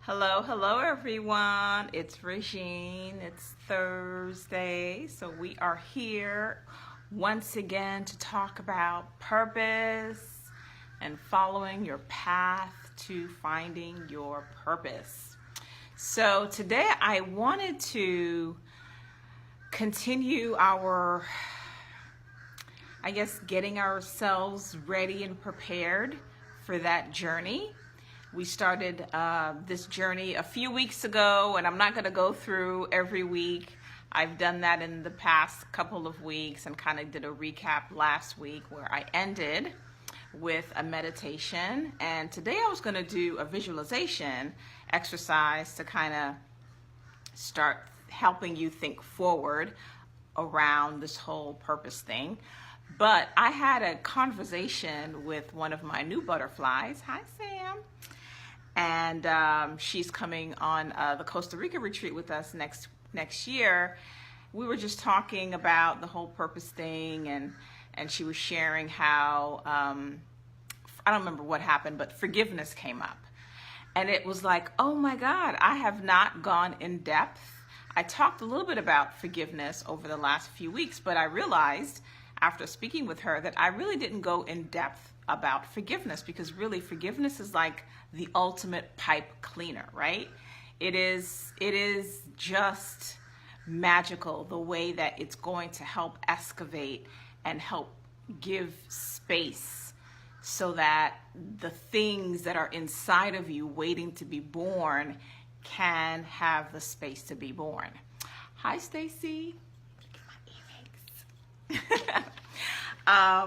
Hello everyone. It's Regine. It's Thursday, so we are here once again to talk about purpose and following your path to finding your purpose. So today I wanted to continue our, getting ourselves ready and prepared for that journey. We started this journey a few weeks ago, and I'm not going to go through every week. I've done that in the past couple of weeks and kind of did a recap last week where I ended with a meditation. And today I was going to do a visualization exercise to kind of start helping you think forward around this whole purpose thing. But I had a conversation with one of my new butterflies. Hi, Sam. And she's coming on the Costa Rica retreat with us next year. We were just talking about the whole purpose thing, and she was sharing how, I don't remember what happened, but forgiveness came up. And it was like, oh my God, I have not gone in depth. I talked a little bit about forgiveness over the last few weeks, but I realized after speaking with her that I really didn't go in depth about forgiveness, because really forgiveness is like the ultimate pipe cleaner, right? It is just magical the way that it's going to help excavate and help give space so that the things that are inside of you waiting to be born can have the space to be born. Hi, Stacy. Look at my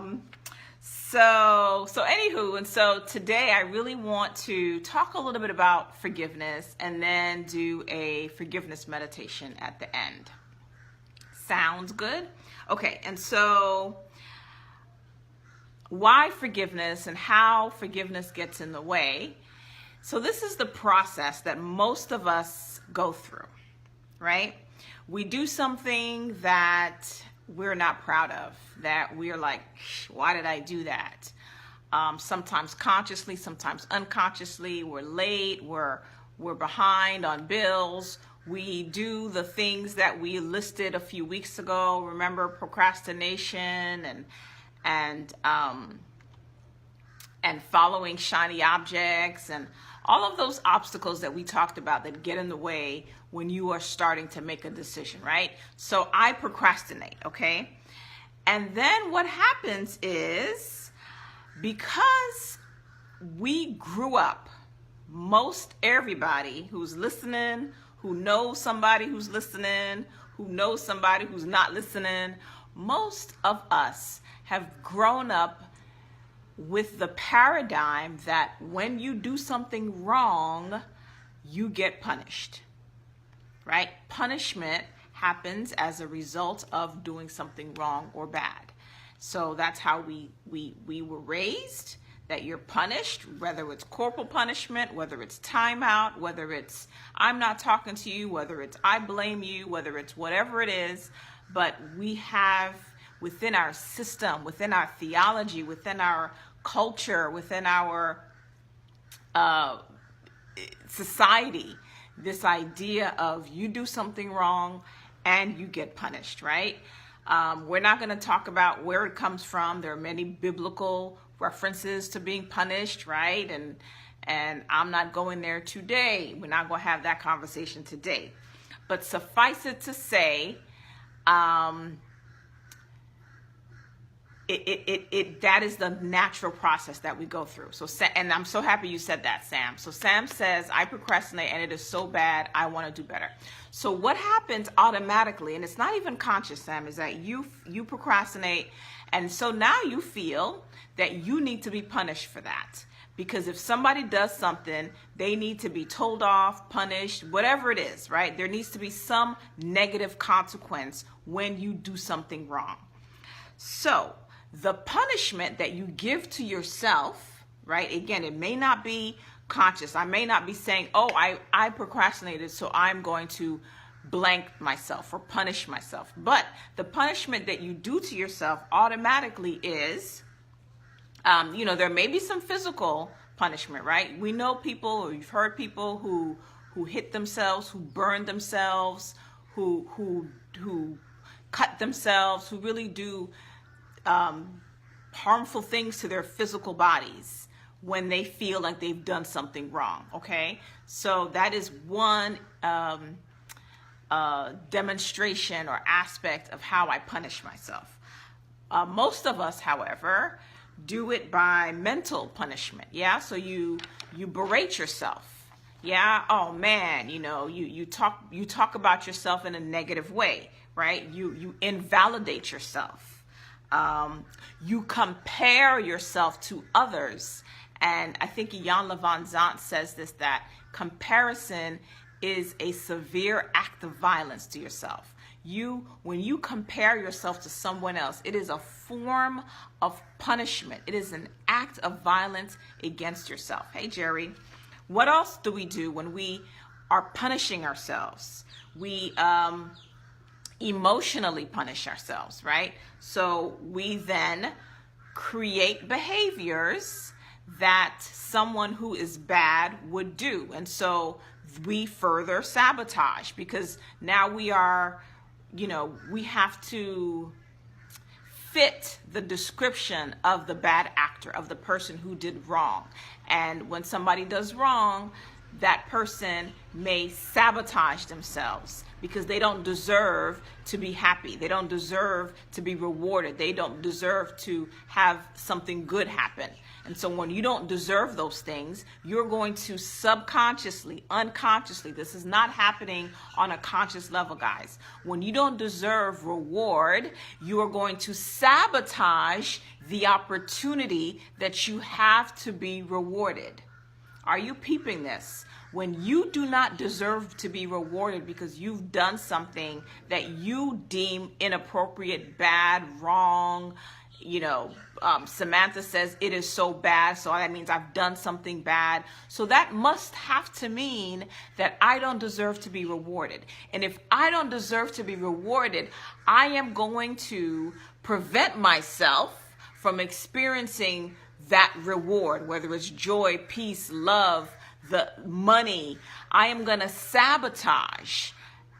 earrings. So anywho, and so today I really want to talk a little bit about forgiveness and then do a forgiveness meditation at the end. Sounds good? Okay, and so why forgiveness and how forgiveness gets in the way? So this is the process that most of us go through, right? We do something that we're not proud of, that we're like, why did I do that? Sometimes consciously, sometimes unconsciously. We're late, we're behind on bills. We do the things that we listed a few weeks ago. Remember, procrastination and following shiny objects and all of those obstacles that we talked about that get in the way when you are starting to make a decision, right? So I procrastinate, okay? And then what happens is, because we grew up, most everybody who's listening, who knows somebody who's listening, who knows somebody who's not listening, most of us have grown up with the paradigm that when you do something wrong, you get punished, right? Punishment happens as a result of doing something wrong or bad. So that's how we were raised, that you're punished, whether it's corporal punishment, whether it's timeout, whether it's I'm not talking to you, whether it's I blame you, whether it's whatever it is. But we have within our system, within our theology, within our culture, within our society, this idea of you do something wrong and you get punished, right? We're not going to talk about where it comes from. There are many biblical references to being punished, right? And I'm not going there today. We're not going to have that conversation today. But suffice it to say, that is the natural process that we go through. So, and I'm so happy you said that, Sam. So Sam says, I procrastinate and it is so bad, I want to do better. So what happens automatically, and it's not even conscious, Sam, is that you procrastinate. And so now you feel that you need to be punished for that. Because if somebody does something, they need to be told off, punished, whatever it is, right? There needs to be some negative consequence when you do something wrong. So the punishment that you give to yourself, right? Again, it may not be conscious. I may not be saying, oh, I procrastinated, so I'm going to blank myself or punish myself. But the punishment that you do to yourself automatically is, there may be some physical punishment, right? We know people, or you've heard people who hit themselves, who burn themselves, who cut themselves, who really do harmful things to their physical bodies when they feel like they've done something wrong. Okay, so that is one demonstration or aspect of how I punish myself. Most of us, however, do it by mental punishment. Yeah, so you berate yourself. Yeah, oh man, you talk about yourself in a negative way, right? You invalidate yourself. You compare yourself to others. And I think Ian Van Zant says this, that comparison is a severe act of violence to yourself. When you compare yourself to someone else, it is a form of punishment. It is an act of violence against yourself. Hey, Jerry, what else do we do when we are punishing ourselves? We emotionally punish ourselves, right? So we then create behaviors that someone who is bad would do. And so we further sabotage, because now we are, we have to fit the description of the bad actor, of the person who did wrong. And when somebody does wrong, that person may sabotage themselves because they don't deserve to be happy. They don't deserve to be rewarded. They don't deserve to have something good happen. And so when you don't deserve those things, you're going to subconsciously, unconsciously, this is not happening on a conscious level, guys. When you don't deserve reward, you are going to sabotage the opportunity that you have to be rewarded. Are you peeping this? When you do not deserve to be rewarded because you've done something that you deem inappropriate, bad, wrong, Samantha says it is so bad, so that means I've done something bad. So that must have to mean that I don't deserve to be rewarded. And if I don't deserve to be rewarded, I am going to prevent myself from experiencing that reward, whether it's joy, peace, love, the money. I am going to sabotage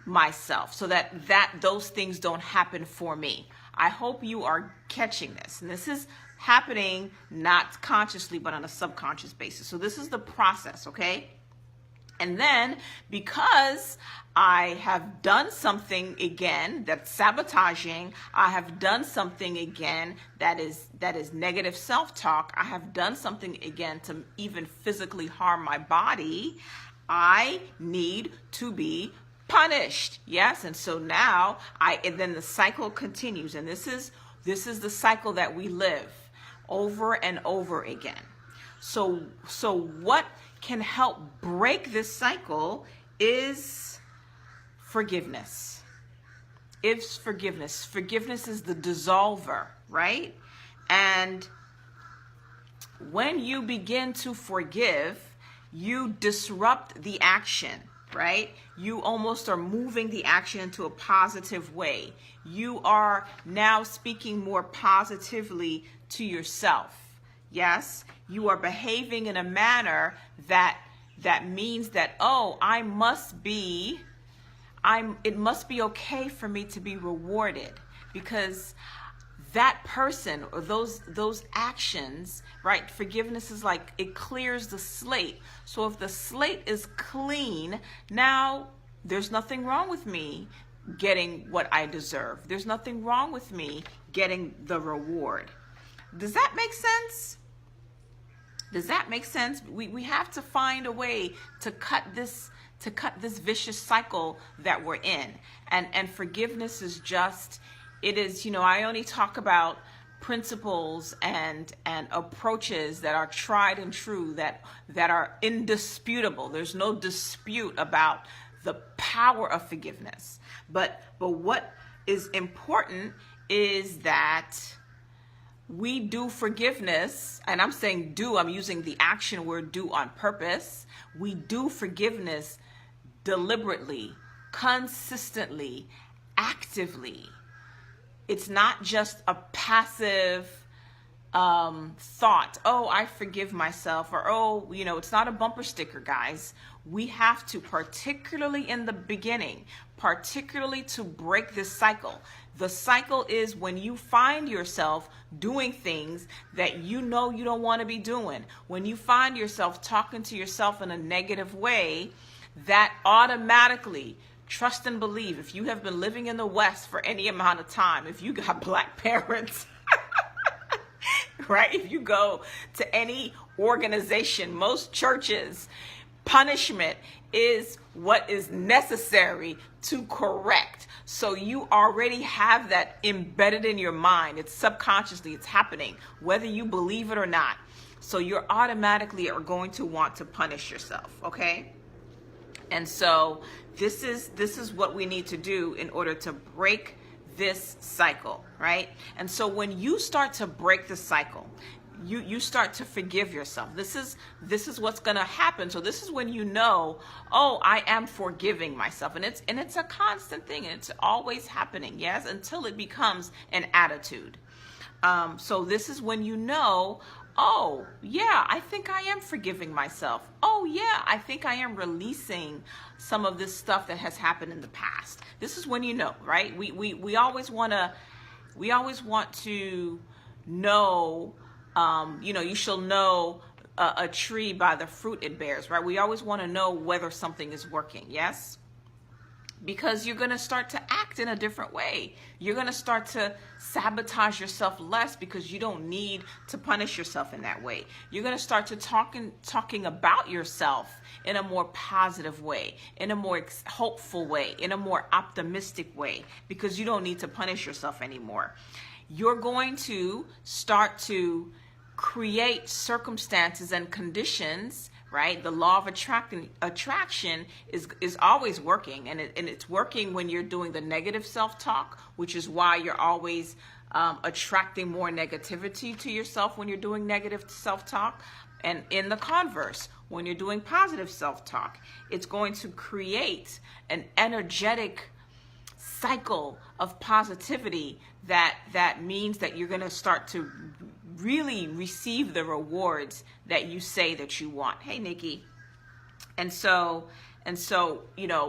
myself so that those things don't happen for me. I hope you are catching this. And this is happening not consciously, but on a subconscious basis. So this is the process, okay? And then because I have done something again that's sabotaging, I have done something again that is negative self-talk, I have done something again to even physically harm my body, I need to be punished. Yes, and so now and then the cycle continues, and this is the cycle that we live over and over again. So what can help break this cycle is forgiveness. It's forgiveness. Forgiveness is the dissolver, right? And when you begin to forgive, you disrupt the action, right? You almost are moving the action into a positive way. You are now speaking more positively to yourself. Yes, you are behaving in a manner that means that, it must be okay for me to be rewarded, because that person or those actions, right? Forgiveness is like it clears the slate. So if the slate is clean, now there's nothing wrong with me getting what I deserve. There's nothing wrong with me getting the reward. Does that make sense? Does that make sense? We have to find a way to cut this vicious cycle that we're in. And forgiveness is just, it is, I only talk about principles and approaches that are tried and true, that are indisputable. There's no dispute about the power of forgiveness. But what is important is that we do forgiveness, and I'm saying do, I'm using the action word do on purpose. We do forgiveness deliberately, consistently, actively. It's not just a passive thought, oh, I forgive myself, or, oh, it's not a bumper sticker, guys. We have to, particularly in the beginning, particularly to break this cycle. The cycle is when you find yourself doing things that you don't want to be doing. When you find yourself talking to yourself in a negative way, that automatically, trust and believe, if you have been living in the West for any amount of time, if you got Black parents, right? If you go to any organization, most churches, punishment is what is necessary to correct. So you already have that embedded in your mind. It's subconsciously, it's happening, whether you believe it or not. So you automatically are going to want to punish yourself, okay? And so this is what we need to do in order to break this cycle, right? And so when you start to break the cycle, you start to forgive yourself. This is what's going to happen. So this is when you know, oh, I am forgiving myself, and it's a constant thing, and it's always happening, yes, until it becomes an attitude. So this is when you know, oh, yeah, I think I am forgiving myself. Oh, yeah, I think I am releasing some of this stuff that has happened in the past. This is when you know, right? We always want to know, you shall know a tree by the fruit it bears, right? We always want to know whether something is working, yes? Because you're going to start to act in a different way. You're going to start to sabotage yourself less because you don't need to punish yourself in that way. You're going to start to talking about yourself in a more positive way, in a more hopeful way, in a more optimistic way, because you don't need to punish yourself anymore. You're going to start to create circumstances and conditions, right? The law of attraction is always working, and it's working when you're doing the negative self-talk, which is why you're always attracting more negativity to yourself when you're doing negative self-talk. And in the converse, when you're doing positive self-talk, it's going to create an energetic cycle of positivity that means that you're going to start to really receive the rewards that you say that you want. Hey, Nikki. And so,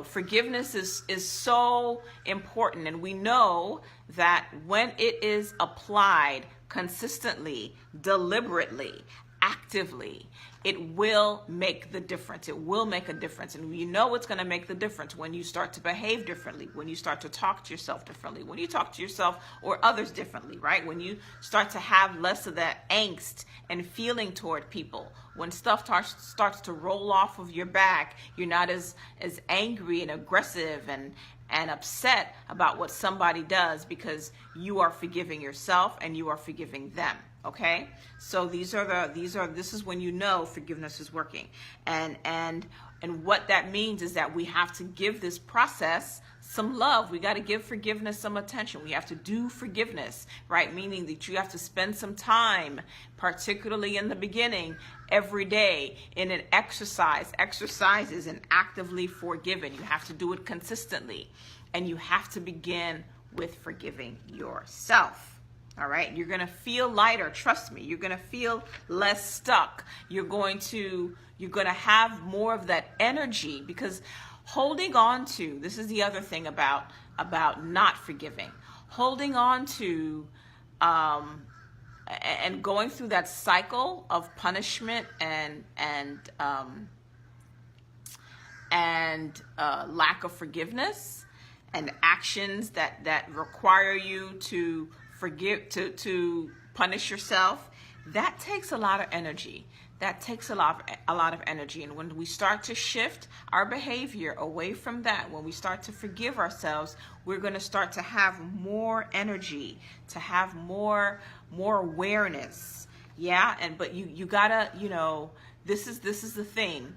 forgiveness is so important. And we know that when it is applied consistently, deliberately, actively, it will make the difference. It will make a difference. And you know it's going to make the difference when you start to behave differently, when you start to talk to yourself differently, when you talk to yourself or others differently, right? When you start to have less of that angst and feeling toward people, when stuff starts to roll off of your back, you're not as angry and aggressive and upset about what somebody does, because you are forgiving yourself and you are forgiving them. Okay, so this is when you know forgiveness is working, and what that means is that we have to give this process some love. We got to give forgiveness some attention. We have to do forgiveness, right? Meaning that you have to spend some time, particularly in the beginning, every day in an exercise. Exercise is an actively forgiven. You have to do it consistently, and you have to begin with forgiving yourself. All right, you're going to feel lighter. Trust me, you're going to feel less stuck. You're going to have more of that energy, because holding on to, this is the other thing about not forgiving. Holding on to and going through that cycle of punishment and lack of forgiveness, and actions that require you to forgive, to punish yourself, that takes a lot of energy. That takes a lot of energy. And when we start to shift our behavior away from that, when we start to forgive ourselves, we're going to start to have more energy, to have more awareness. Yeah. But you gotta, this is the thing.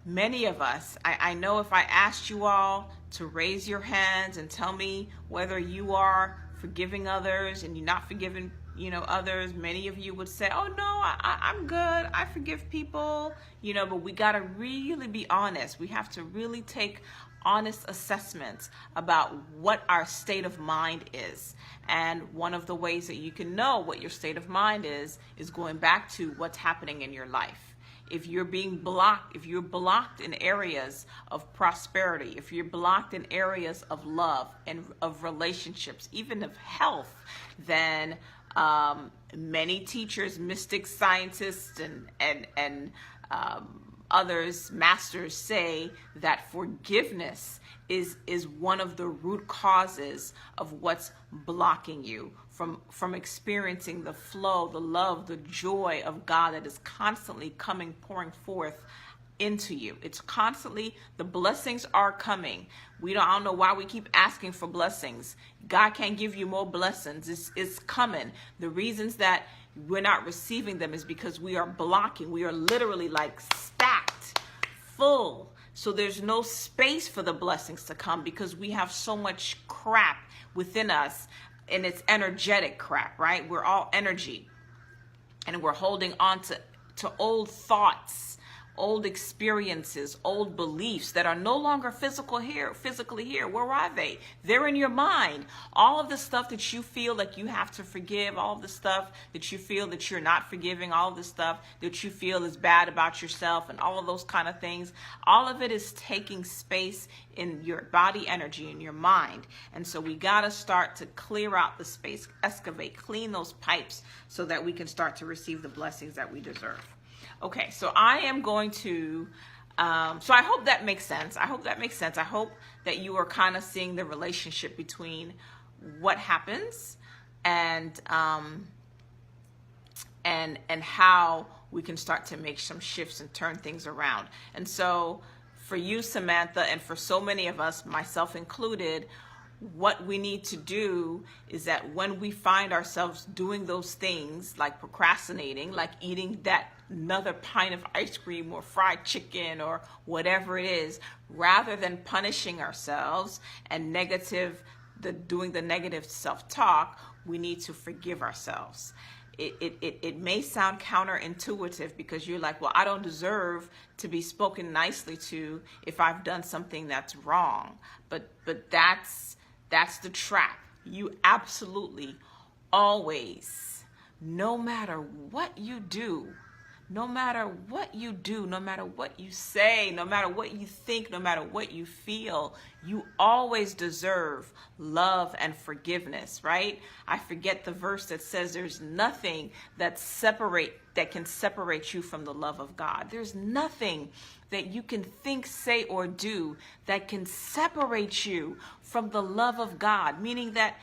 Many of us, I know if I asked you all to raise your hands and tell me whether you are forgiving others and you're not forgiving others, many of you would say, oh no, I'm good, I forgive people, but we got to really be honest. We have to really take honest assessments about what our state of mind is. And one of the ways that you can know what your state of mind is going back to what's happening in your life. If you're being blocked, if you're blocked in areas of prosperity, if you're blocked in areas of love and of relationships, even of health, then many teachers, mystics, scientists, and others, masters, say that forgiveness is one of the root causes of what's blocking you from experiencing the flow, the love, the joy of God that is constantly pouring forth into you. It's constantly, the blessings are coming. I don't know why we keep asking for blessings. God can't give you more blessings. It's coming. The reasons that we're not receiving them is because we are blocking. We are literally like stacked full. So there's no space for the blessings to come because we have so much crap within us, and it's energetic crap, right? We're all energy, and we're holding on to old thoughts, old experiences, old beliefs that are no longer physically here. Where are they? They're in your mind. All of the stuff that you feel like you have to forgive, all of the stuff that you feel that you're not forgiving, all of the stuff that you feel is bad about yourself, and all of those kind of things, all of it is taking space in your body energy, in your mind. And so we got to start to clear out the space, excavate, clean those pipes so that we can start to receive the blessings that we deserve. Okay, so I am going to, so I hope that makes sense. I hope that you are kind of seeing the relationship between what happens and how we can start to make some shifts and turn things around. And so for you, Samantha, and for so many of us, myself included, what we need to do is that when we find ourselves doing those things like procrastinating, like eating that another pint of ice cream or fried chicken or whatever it is, rather than punishing ourselves and doing the negative self-talk, we need to forgive ourselves. It may sound counterintuitive because you're like, well, I don't deserve to be spoken nicely to if I've done something that's wrong. But that's the trap. You absolutely always, no matter what you do, no matter what you do, no matter what you say, no matter what you think, no matter what you feel, you always deserve love and forgiveness, right? I forget the verse that says there's nothing that can separate you from the love of God. There's nothing that you can think, say, or do that can separate you from the love of God, meaning that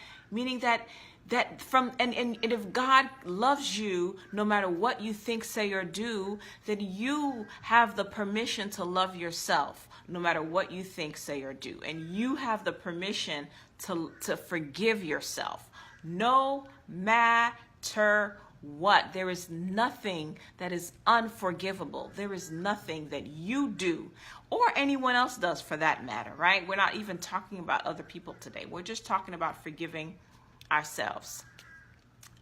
if God loves you, no matter what you think, say, or do, then you have the permission to love yourself, no matter what you think, say, or do. And you have the permission to forgive yourself, no matter what. There is nothing that is unforgivable. There is nothing that you do or anyone else does for that matter, right? We're not even talking about other people today. We're just talking about forgiving ourselves.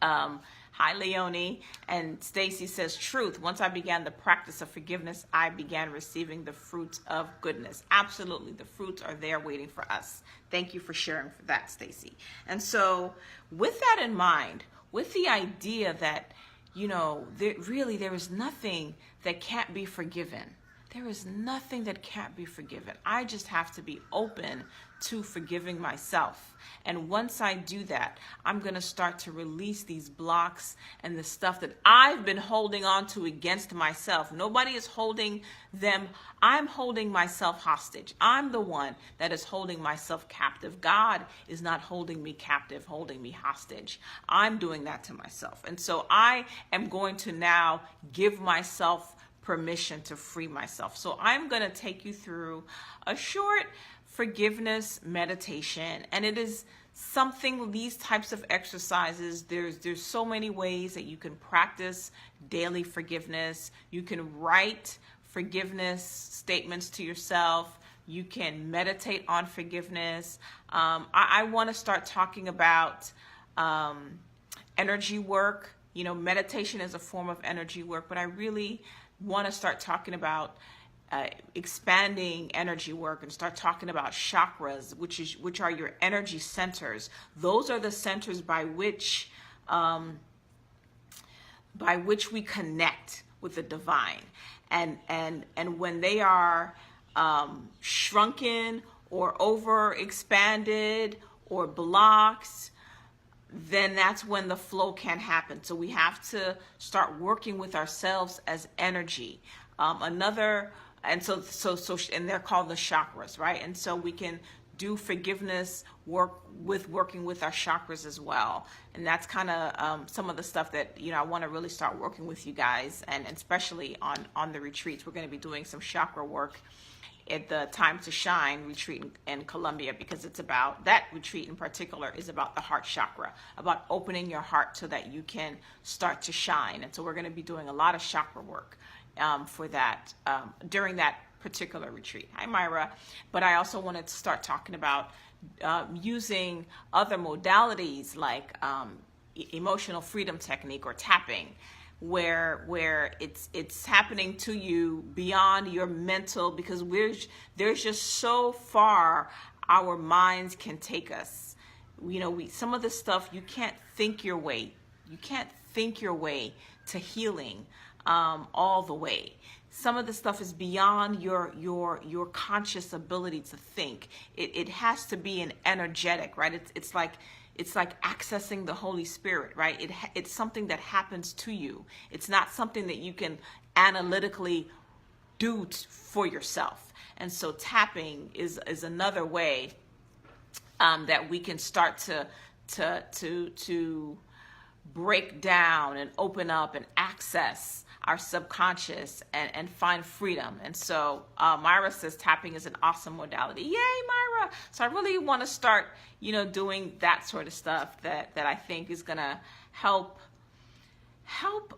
Hi, Leonie. And Stacy says, truth. Once I began the practice of forgiveness, I began receiving the fruits of goodness. Absolutely. The fruits are there waiting for us. Thank you for sharing for that, Stacy. And so with that in mind, with the idea that, there is nothing that can't be forgiven. There is nothing that can't be forgiven. I just have to be open to forgiving myself. And once I do that, I'm going to start to release these blocks and the stuff that I've been holding on to against myself. Nobody is holding them. I'm holding myself hostage. I'm the one that is holding myself captive. God is not holding me captive, holding me hostage. I'm doing that to myself. And so I am going to now give myself permission to free myself. So I'm going to take you through a short forgiveness meditation, and it is something, these types of exercises, there's so many ways that you can practice daily forgiveness. You can write forgiveness statements to yourself. You can meditate on forgiveness. I want to start talking about energy work. Meditation is a form of energy work, but I really want to start talking about expanding energy work and start talking about chakras, which are your energy centers. Those are the centers by which we connect with the divine. And when they are shrunken or overexpanded or blocked, then that's when the flow can happen. So we have to start working with ourselves as energy. And they're called the chakras, right? And so we can do forgiveness work working with our chakras as well. And that's kind of some of the stuff that, I want to really start working with you guys, and especially on the retreats. We're going to be doing some chakra work at the Time to Shine retreat in Colombia, because it's about, that retreat in particular is about the heart chakra, about opening your heart so that you can start to shine. And so we're going to be doing a lot of chakra work for that during that particular retreat. Hi, Myra. But I also wanted to start talking about using other modalities like emotional freedom technique or tapping, where it's happening to you beyond your mental, because there's just so far our minds can take us. Some of the stuff you can't think your way to healing all the way. Some of the stuff is beyond your conscious ability to think. It has to be an energetic, right? It's like accessing the Holy Spirit, right? It's something that happens to you. It's not something that you can analytically do for yourself. And so tapping is another way that we can start to break down and open up and access our subconscious and find freedom. And so Myra says tapping is an awesome modality. Yay, Myra! So I really want to start, doing that sort of stuff that I think is gonna help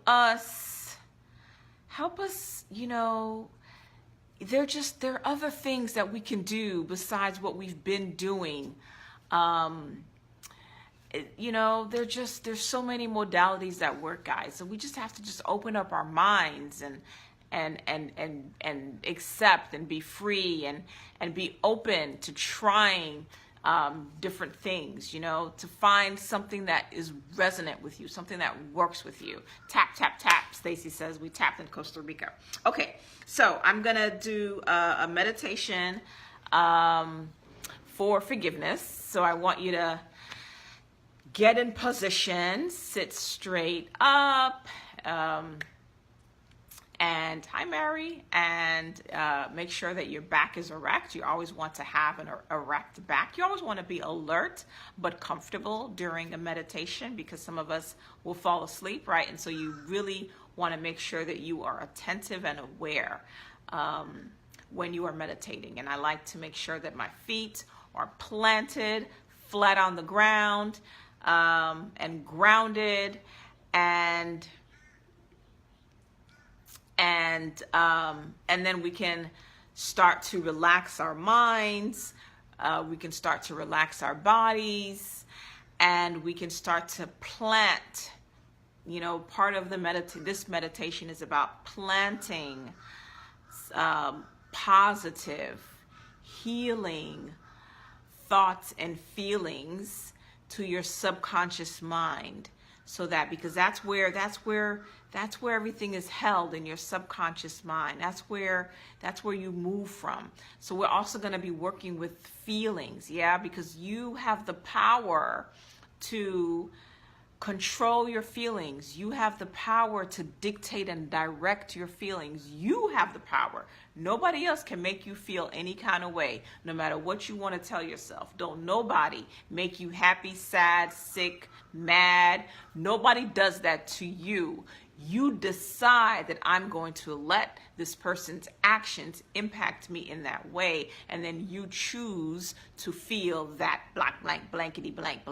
us. There are other things that we can do besides what we've been doing. There's so many modalities that work, guys. So we just have to just open up our minds and accept and be free and be open to trying different things, to find something that is resonant with you, something that works with you. Tap, tap, tap. Stacy says we tapped in Costa Rica. Okay, so I'm going to do a meditation for forgiveness. So I want you to get in position, sit straight up, and hi, Mary, and make sure that your back is erect. You always want to have an erect back. You always want to be alert but comfortable during a meditation, because some of us will fall asleep, right? And so you really want to make sure that you are attentive and aware when you are meditating. And I like to make sure that my feet are planted flat on the ground, and grounded, and then we can start to relax our minds. We can start to relax our bodies, and we can start to plant. Part of this meditation is about planting positive, healing thoughts and feelings to your subconscious mind, so that, because that's where everything is held, in your subconscious mind. That's where you move from. So we're also going to be working with feelings, because you have the power to control your feelings. You have the power to dictate and direct your feelings. You have the power. Nobody else can make you feel any kind of way, no matter what you want to tell yourself. Don't nobody make you happy, sad, sick, mad. Nobody does that to you. You decide that I'm going to let this person's actions impact me in that way, and then you choose to feel that blankety blank.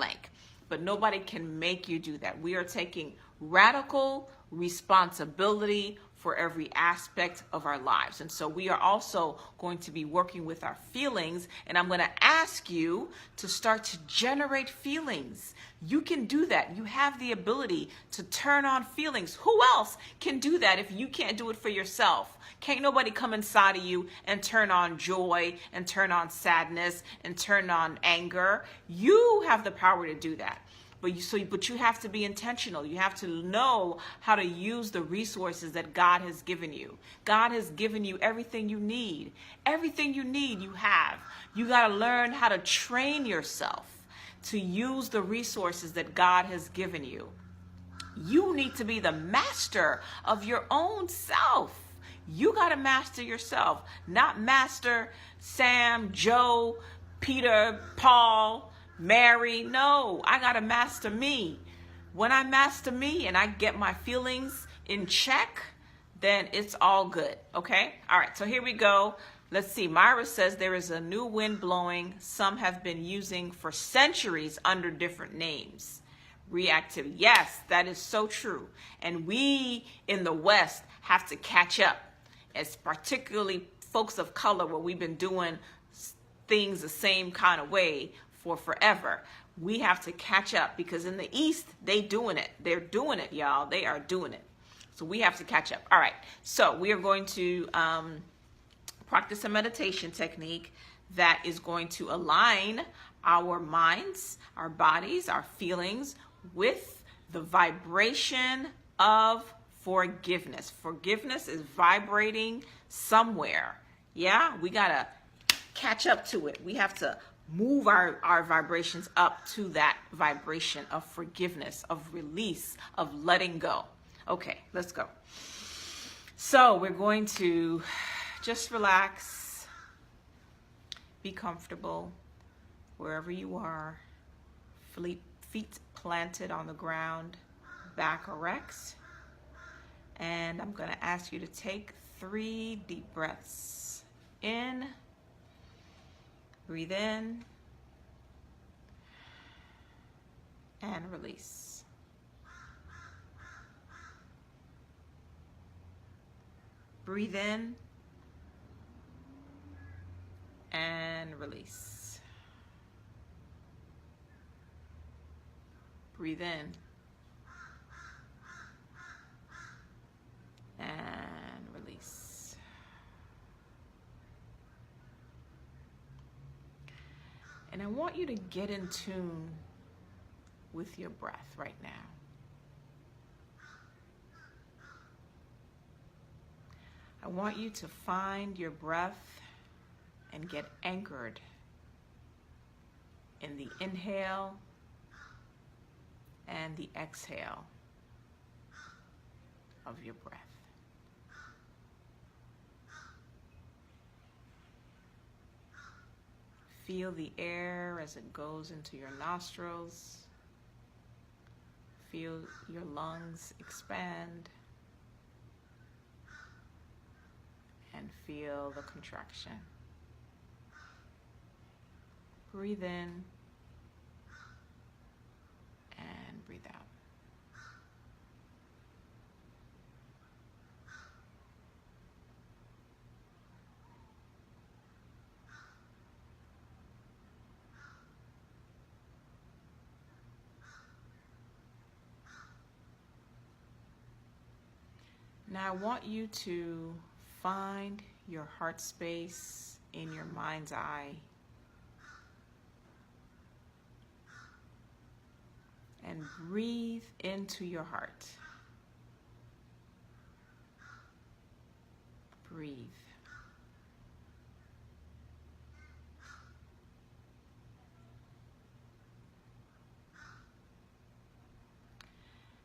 But nobody can make you do that. We are taking radical responsibility for every aspect of our lives. And so we are also going to be working with our feelings, and I'm going to ask you to start to generate feelings. You can do that. You have the ability to turn on feelings. Who else can do that if you can't do it for yourself? Can't nobody come inside of you and turn on joy and turn on sadness and turn on anger. You have the power to do that. But you have to be intentional. You have to know how to use the resources that God has given you. God has given you everything you need. Everything you need, you have. You got to learn how to train yourself to use the resources that God has given you. You need to be the master of your own self. You got to master yourself, not master Sam, Joe, Peter, Paul, Mary. No, I got to master me. When I master me and I get my feelings in check, then it's all good. Okay? All right, so here we go. Let's see. Myra says there is a new wind blowing some have been using for centuries under different names. Reactivity. Yes, that is so true. And we in the West have to catch up. As particularly folks of color, where we've been doing things the same kind of way for forever. We have to catch up, because in the East, they doing it. They're doing it, y'all. They are doing it. So we have to catch up. All right. So we are going to practice a meditation technique that is going to align our minds, our bodies, our feelings with the vibration of forgiveness. Forgiveness is vibrating somewhere. Yeah, we got to catch up to it. We have to move our vibrations up to that vibration of forgiveness, of release, of letting go. Okay, let's go. So we're going to just relax, be comfortable wherever you are, feet planted on the ground, back erect. And I'm going to ask you to take 3 deep breaths in. Breathe in and release. Breathe in and release. Breathe in and release. And I want you to get in tune with your breath right now. I want you to find your breath and get anchored in the inhale and the exhale of your breath. Feel the air as it goes into your nostrils. Feel your lungs expand. And feel the contraction. Breathe in and breathe out. Now I want you to find your heart space in your mind's eye and breathe into your heart. Breathe.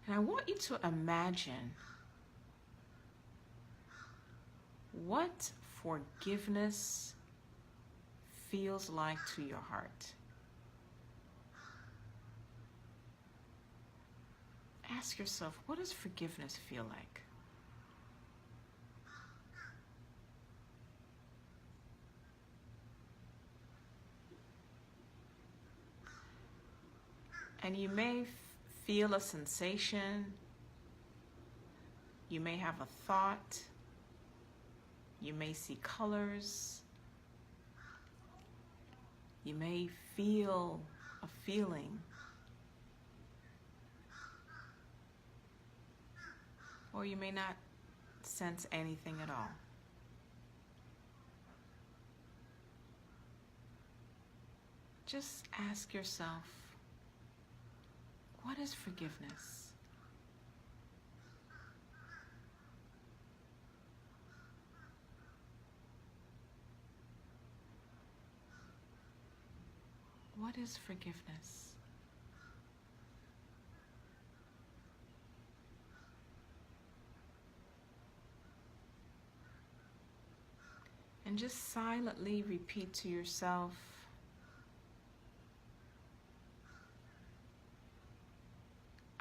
And I want you to imagine what forgiveness feels like to your heart. Ask yourself, what does forgiveness feel like? And you may feel a sensation You may have a thought. You may see colors. You may feel a feeling. Or you may not sense anything at all. Just ask yourself, what is forgiveness? What is forgiveness? And just silently repeat to yourself,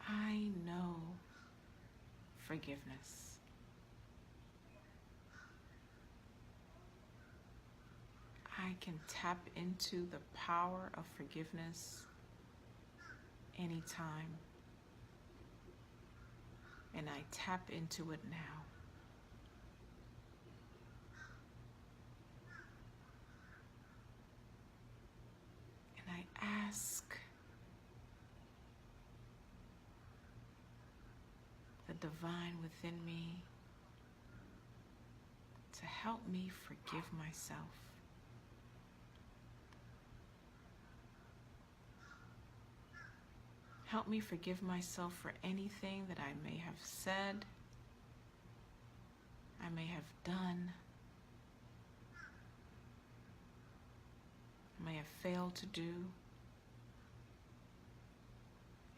I know forgiveness. I can tap into the power of forgiveness anytime. And I tap into it now. And I ask the divine within me to help me forgive myself. Help me forgive myself for anything that I may have said, I may have done, I may have failed to do,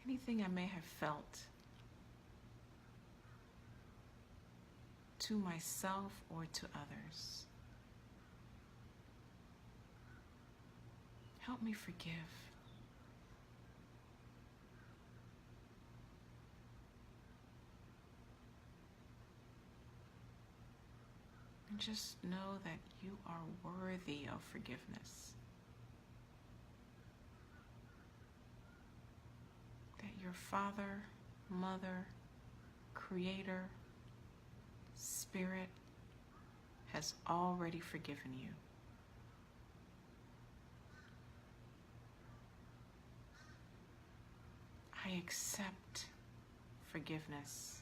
anything I may have felt to myself or to others. Help me forgive. And just know that you are worthy of forgiveness. That your Father, Mother, Creator, Spirit has already forgiven you. I accept forgiveness.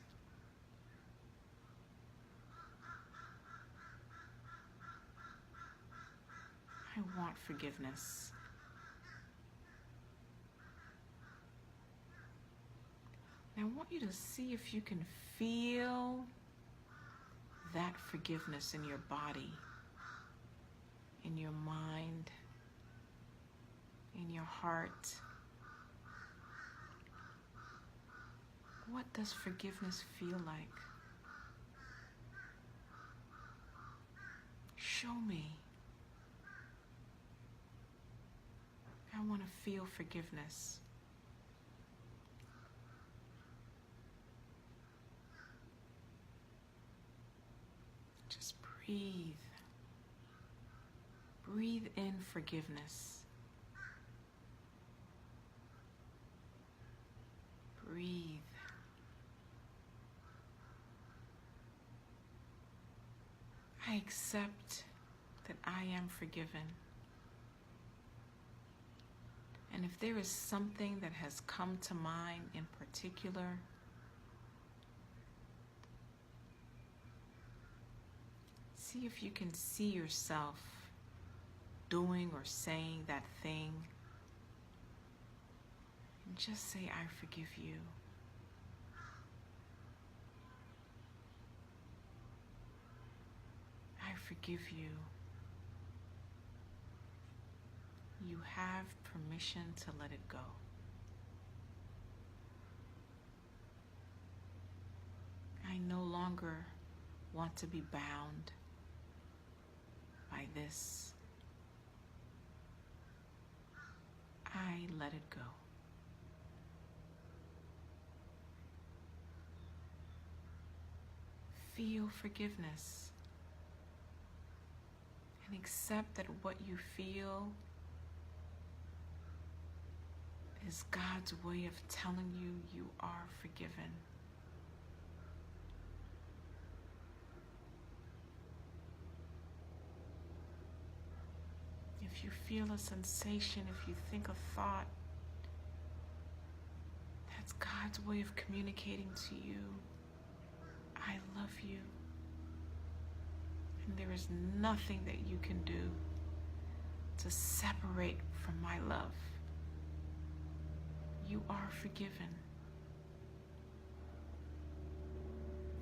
I want forgiveness. Now I want you to see if you can feel that forgiveness in your body, in your mind, in your heart. What does forgiveness feel like? Show me. I want to feel forgiveness. Just breathe. Breathe in forgiveness. Breathe. I accept that I am forgiven. And if there is something that has come to mind in particular, see if you can see yourself doing or saying that thing. And just say, I forgive you. I forgive you. You have permission to let it go. I no longer want to be bound by this. I let it go. Feel forgiveness and accept that what you feel is God's way of telling you you are forgiven. if you feel a sensation, if you think a thought, that's God's way of communicating to you, I love you. And there is nothing that you can do to separate from my love. You are forgiven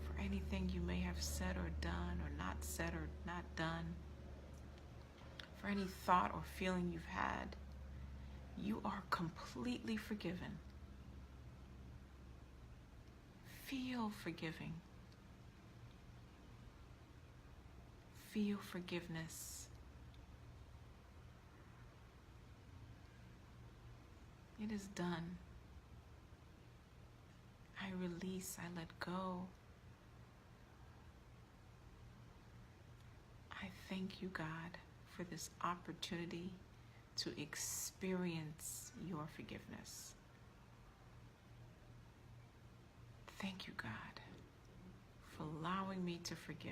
for anything you may have said or done, or not said or not done, for any thought or feeling you've had. You are completely forgiven. Feel forgiving. Feel forgiveness. It is done. I release, I let go. I thank you, God, for this opportunity to experience your forgiveness. Thank you, God, for allowing me to forgive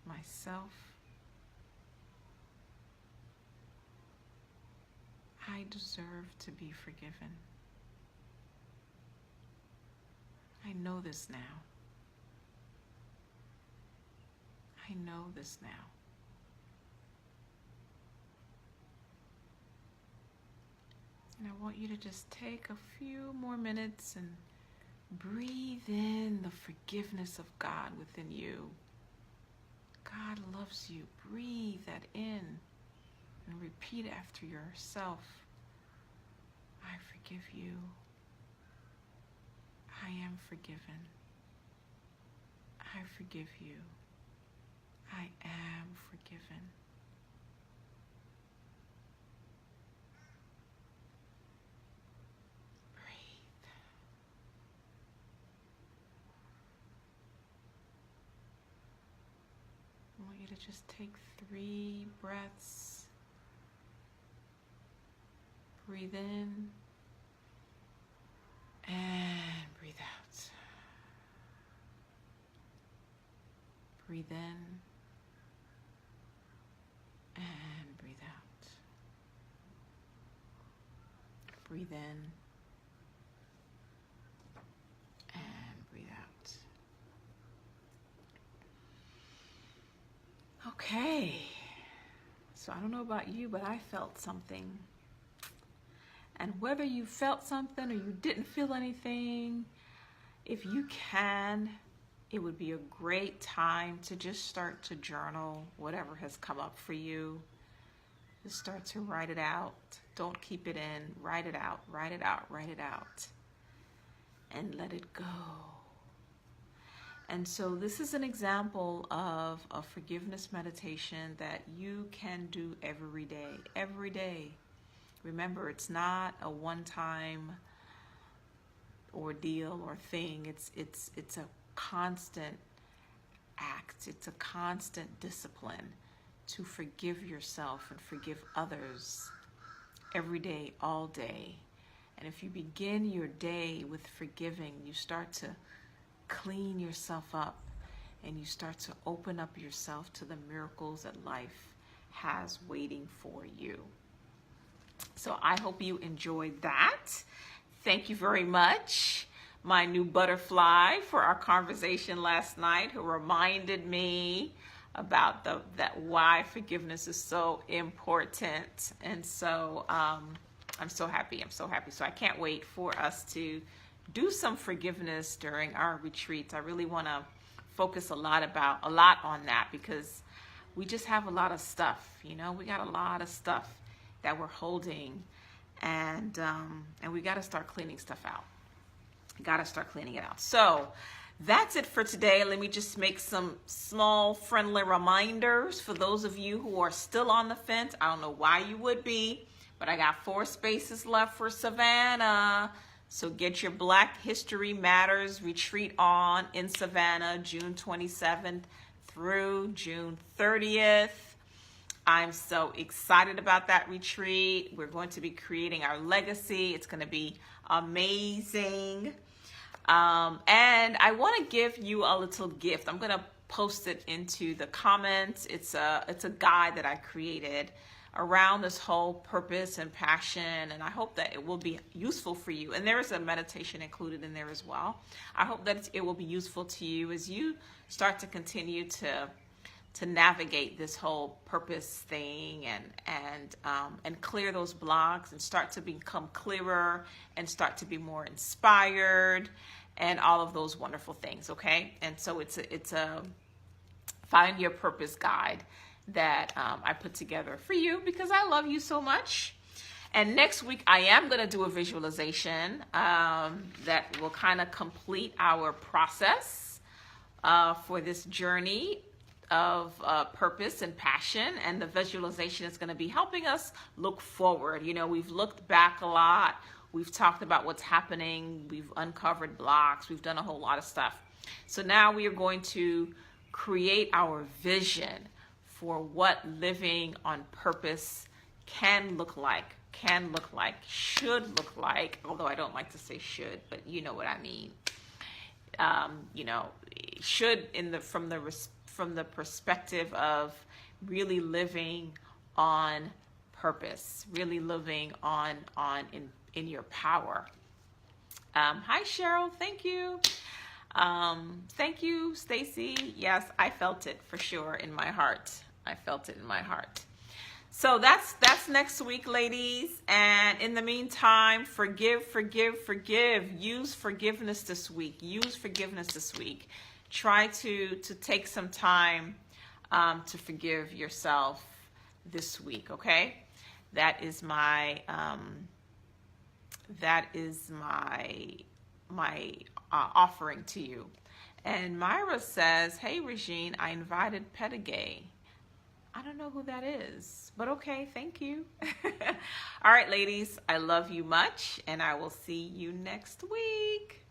myself. I deserve to be forgiven. I know this now. I know this now. And I want you to just take a few more minutes and breathe in the forgiveness of God within you. God loves you. Breathe that in and repeat after yourself. I forgive you. I am forgiven. I forgive you. I am forgiven. Breathe. I want you to just take 3 breaths. Breathe in and breathe out. Breathe in and breathe out. Breathe in and breathe out. Okay. So I don't know about you, but I felt something. And whether you felt something or you didn't feel anything, if you can, it would be a great time to just start to journal whatever has come up for you. Just start to write it out. Don't keep it in. Write it out, write it out, write it out. And let it go. And so this is an example of a forgiveness meditation that you can do every day. Every day. Remember, it's not a one-time ordeal or thing. It's a constant act. It's a constant discipline to forgive yourself and forgive others every day, all day. And if you begin your day with forgiving, you start to clean yourself up and you start to open up yourself to the miracles that life has waiting for you. So I hope you enjoyed that. Thank you very much, my new butterfly, for our conversation last night, who reminded me about that why forgiveness is so important. And so I'm so happy. I'm so happy. So I can't wait for us to do some forgiveness during our retreats. I really want to focus a lot on that, because we just have a lot of stuff. We got a lot of stuff that we're holding, and we got to start cleaning stuff out. Got to start cleaning it out. So that's it for today. Let me just make some small friendly reminders for those of you who are still on the fence. I don't know why you would be, but I got 4 spaces left for Savannah. So get your Black History Matters retreat on in Savannah, June 27th through June 30th. I'm so excited about that retreat. We're going to be creating our legacy. It's going to be amazing. And I want to give you a little gift. I'm going to post it into the comments. It's a guide that I created around this whole purpose and passion, and I hope that it will be useful for you. And there is a meditation included in there as well. I hope that it will be useful to you as you start to continue to navigate this whole purpose thing and clear those blocks and start to become clearer and start to be more inspired and all of those wonderful things. Okay, and so it's a find your purpose guide that I put together for you because I love you so much. And next week I am going to do a visualization that will kind of complete our process for this journey of purpose and passion. And the visualization is going to be helping us look forward. You know, we've looked back a lot. We've talked about what's happening. We've uncovered blocks. We've done a whole lot of stuff. So now we are going to create our vision for what living on purpose can look like, should look like, although I don't like to say should, but you know what I mean. You know, should from the perspective of really living on purpose, really living in your power. Hi Cheryl, thank you. Thank you, Stacy. Yes, I felt it for sure in my heart. I felt it in my heart. So that's next week, ladies. And in the meantime, forgive. Use forgiveness this week. Try to take some time to forgive yourself this week. Okay, that is my offering to you. And Myra says, "Hey Regine, I invited Pettigay." I don't know who that is, but okay, thank you. All right, ladies, I love you much, and I will see you next week.